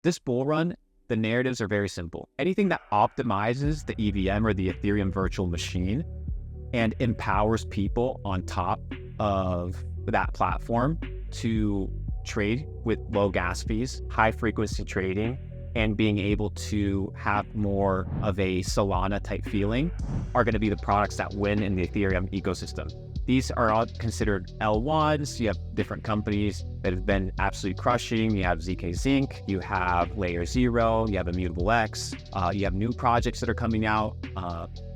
This bull run, the narratives are very simple. Anything that optimizes the EVM or the Ethereum virtual machine and empowers people on top of that platform to trade with low gas fees, high frequency trading, and being able to have more of a Solana type feeling are going to be the products that win in the Ethereum ecosystem. These are all considered L1s. You have different companies that have been absolutely crushing. You have ZK Zinc, you have Layer Zero, you have Immutable X, you have new projects that are coming out,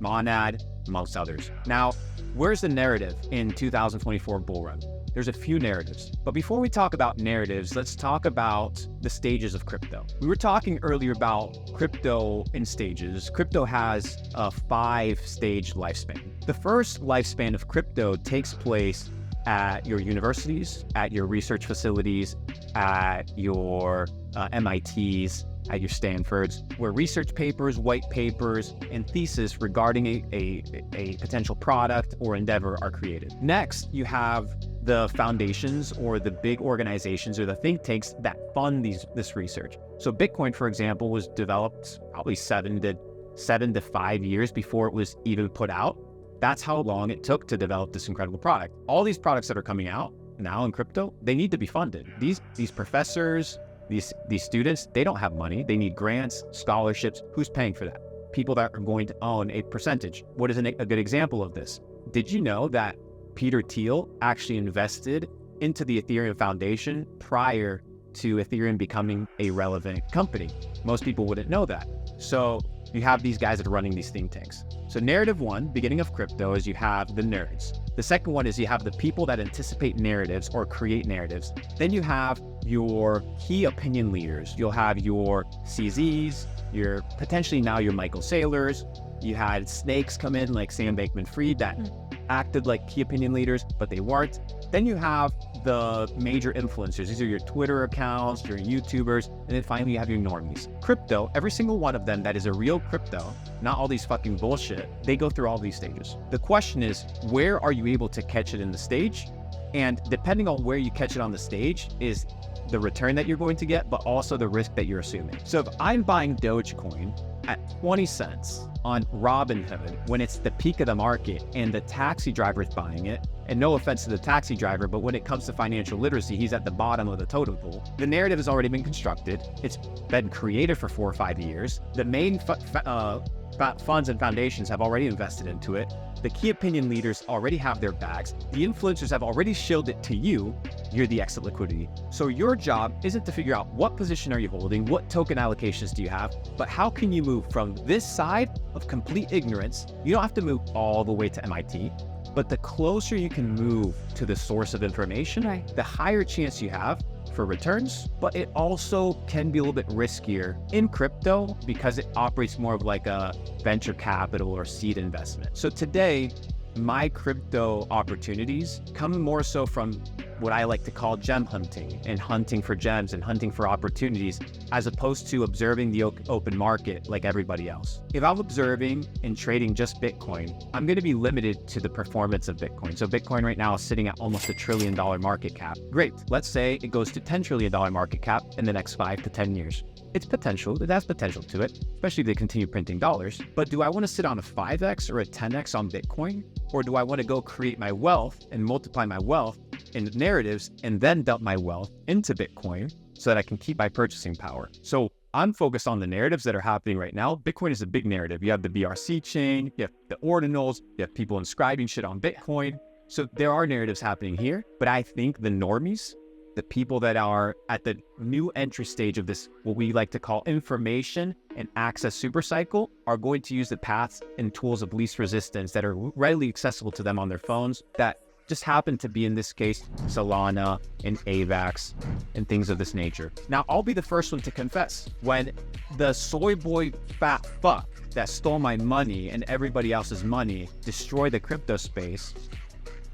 Monad, amongst others. Now, where's the narrative in 2024 bull run? There's a few narratives, but before we talk about narratives, let's talk about the stages of crypto. We were talking earlier about crypto in stages. Crypto has a 5-stage lifespan. The first lifespan of crypto takes place at your universities, at your research facilities, at your MITs, at your Stanfords, where research papers, white papers, and theses regarding a potential product or endeavor are created. Next, you have the foundations or the big organizations or the think tanks that fund this research. So Bitcoin, for example, was developed probably 7 to 5 years before it was even put out. That's how long it took to develop this incredible product. All these products that are coming out now in crypto, they need to be funded. These professors, these students, they don't have money. They need grants, scholarships. Who's paying for that? People that are going to own a percentage. What is a good example of this? Did you know that Peter Thiel actually invested into the Ethereum Foundation prior to Ethereum becoming a relevant company? Most people wouldn't know that. So you have these guys that are running these think tanks. So narrative one, beginning of crypto, is you have the nerds. The second one is you have the people that anticipate narratives or create narratives. Then you have your key opinion leaders. You'll have your CZs, your potentially now your Michael Saylors. You had snakes come in like Sam Bankman-Fried that acted like key opinion leaders, but they weren't. Then you have the major influencers. These are your Twitter accounts, your YouTubers, and then finally you have your normies. Crypto, every single one of them that is a real crypto, not all these fucking bullshit, they go through all these stages. The question is, where are you able to catch it in the stage? And depending on where you catch it on the stage is the return that you're going to get, but also the risk that you're assuming. So if I'm buying Dogecoin at 20 cents on Robinhood when it's the peak of the market and the taxi driver is buying it, and no offense to the taxi driver, but when it comes to financial literacy, he's at the bottom of the totem pole. The narrative has already been constructed. It's been created for 4 or 5 years. The main funds and foundations have already invested into it. The key opinion leaders already have their bags. The influencers have already shielded it to you. You're the exit liquidity. So your job isn't to figure out what position are you holding, what token allocations do you have, but how can you move from this side of complete ignorance? You don't have to move all the way to MIT, but the closer you can move to the source of information, the higher chance you have for returns, but it also can be a little bit riskier in crypto because it operates more of like a venture capital or seed investment. So today, my crypto opportunities come more so from what I like to call gem hunting and hunting for gems and hunting for opportunities, as opposed to observing the open market like everybody else. If I'm observing and trading just Bitcoin, I'm going to be limited to the performance of Bitcoin. So Bitcoin right now is sitting at almost $1 trillion market cap. Great. Let's say it goes to $10 trillion market cap in the next 5 to 10 years. It's potential, it has potential to it, especially if they continue printing dollars. But do I want to sit on a 5x or a 10x on Bitcoin? Or do I want to go create my wealth and multiply my wealth in narratives and then dump my wealth into Bitcoin so that I can keep my purchasing power? So I'm focused on the narratives that are happening right now. Bitcoin is a big narrative. You have the BRC chain, you have the ordinals, you have people inscribing shit on Bitcoin. So there are narratives happening here, but I think the normies, the people that are at the new entry stage of this, what we like to call information and access supercycle, are going to use the paths and tools of least resistance that are readily accessible to them on their phones that just happen to be, in this case, Solana and AVAX and things of this nature. Now, I'll be the first one to confess, when the soy boy fat fuck that stole my money and everybody else's money destroyed the crypto space,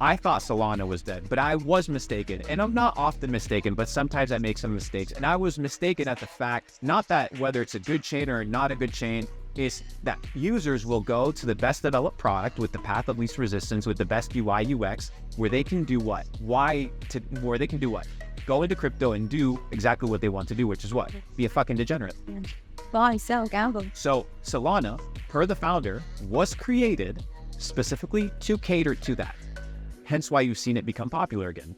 I thought Solana was dead, but I was mistaken. And I'm not often mistaken, but sometimes I make some mistakes. And I was mistaken at the fact, not that whether it's a good chain or not a good chain, is that users will go to the best developed product with the path of least resistance, with the best UI UX, where they can do what? Where they can do what? Go into crypto and do exactly what they want to do, which is what? Be a fucking degenerate. Buy, sell, gamble. So Solana, per the founder, was created specifically to cater to that. Hence why you've seen it become popular again.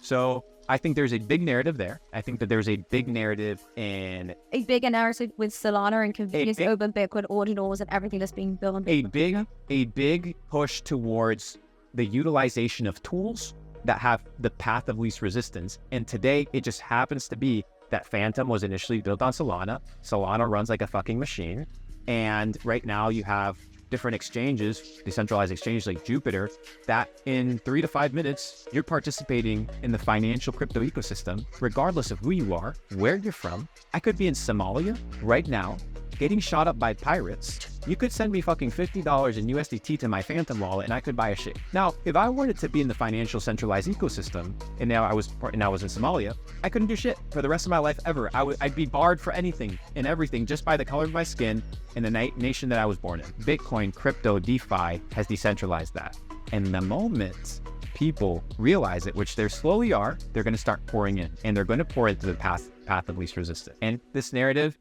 So I think there's a big narrative there. I think that there's a big narrative in... A bigger narrative with Solana and convenience over Bitcoin ordinals and everything that's being built on Bitcoin. A big push towards the utilization of tools that have the path of least resistance. And today, it just happens to be that Phantom was initially built on Solana. Solana runs like a fucking machine. And right now you have different exchanges, decentralized exchanges like Jupiter, that in 3 to 5 minutes, you're participating in the financial crypto ecosystem, regardless of who you are, where you're from. I could be in Somalia right now, getting shot up by pirates. You could send me fucking $50 in USDT to my Phantom wallet and I could buy a shit. Now, if I wanted to be in the financial centralized ecosystem and now I was in Somalia, I couldn't do shit for the rest of my life ever. I'd be barred for anything and everything just by the color of my skin and the nation that I was born in. Bitcoin, crypto, DeFi has decentralized that. And the moment people realize it, which they slowly are, they're going to start pouring in, and they're going to pour into the path of least resistance. And this narrative,